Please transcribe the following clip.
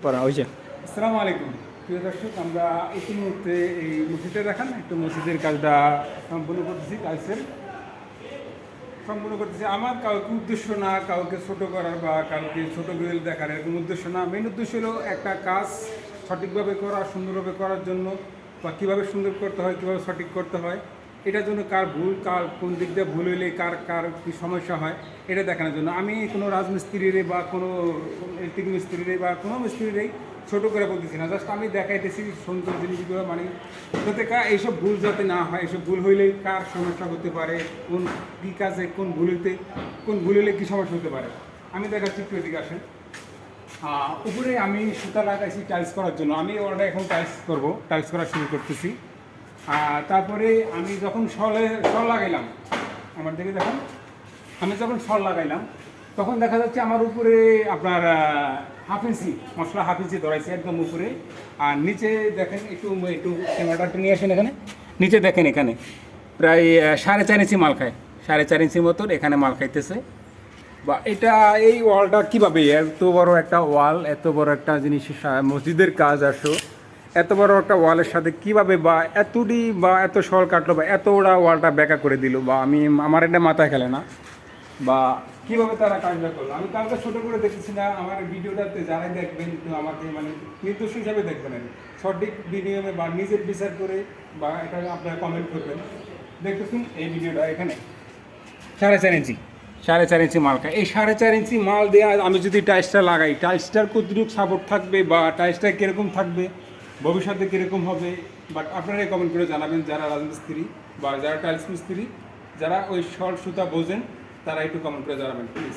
পড়া হয়েছে। আসসালামু আলাইকুম প্রিয় দর্শক, আমরা ইতিমধ্যে এই মসজিদে দেখান একটু মসজিদের কাজটা সম্পূর্ণ করতেছি। টাইলসের সম্পূর্ণ করতেছি। আমার কাউকে উদ্দেশ্য না কাউকে ছোট করার বা কাউকে ছোট বিল দেখার এরকম উদ্দেশ্য না। মেন উদ্দেশ্য হলো একটা কাজ সঠিকভাবে করা, সুন্দরভাবে করার জন্য, বা কীভাবে সুন্দর করতে হয়, কীভাবে সঠিক করতে হয়, এটার জন্য কার ভুল, কার কোন দিক দিয়ে ভুল হইলে কার কার কী সমস্যা হয় এটা দেখানোর জন্য। আমি কোনো রাজমিস্ত্রিরে বা কোনো ইলেকট্রিক মিস্ত্রিরে বা কোনো মিস্ত্রিরেই ছোটো করে বলতেছি না, জাস্ট আমি দেখাইতেছি সুন্দর জিনিসগুলো, মানে যাতে এইসব ভুল যাতে না হয়। এইসব ভুল হইলে কার সমস্যা হতে পারে, কোন কী কাজে কোন ভুল হইলে কী সমস্যা হতে পারে আমি দেখাচ্ছি। একটু এদিকে আসেন। উপরে আমি সুতা লাগাইছি টাইলস করার জন্য। আমি ওটা এখন টাইলস করা শুরু করতেছি। তারপরে আমি যখন শল লাগাইলাম, আমার দিকে দেখুন, আমি যখন শল লাগাইলাম তখন দেখা যাচ্ছে আমার উপরে আপনার হাফ ইঞ্চি মশলা, হাফ ইঞ্চি ধরাইছে একদম উপরে। আর নিচে দেখেন, একটু ক্যামেরাটা নিয়ে আসেন এখানে। নিচে দেখেন এখানে প্রায় 4.5 ইঞ্চি মাল খায়, 4.5 ইঞ্চি মতন এখানে মাল খাইতেছে। বা এটা এই ওয়ালটা কীভাবে, এত বড় একটা ওয়াল, এত বড় একটা জিনিস, মসজিদের কাজ আসো, এত বড় একটা ওয়ালের সাথে কিভাবে বা এতটি বা এত শল কাটলো বা এত ওরা ওয়ালটা ব্যাকা করে দিল, বা আমার এটা মাথায় খেলে না, বা কীভাবে তারা কাজটা করলো। আমি কাউকে ছোটো করে দেখতেছি না। আমার ভিডিওটাতে যারাই দেখবেন একটু আমাকে মানে নির্দোষ হিসাবে দেখবেন, আর সঠিক বিনিয়মে বা নিজের বিচার করে, বা এটা আপনারা কমেন্ট করবেন। দেখতেছেন এই ভিডিওটা, এখানে 4.5 ইঞ্চি 4.5 ইঞ্চি মাল খায়। এই 4.5 ইঞ্চি মাল দেওয়া আমি যদি টাইলসটা লাগাই, টাইলসটার কতটুকু সাপোর্ট থাকবে বা টাইলসটা কীরকম থাকবে, ভবিষ্যতে কীরকম হবে, বাট আপনারাই কমেন্ট করে জানাবেন। যারা রাজমিস্ত্রি বা যারা টাইলস মিস্ত্রি, যারা ওই শর্ট সুতা বোঝেন, তারা একটু কমেন্ট করে জানাবেন প্লিজ।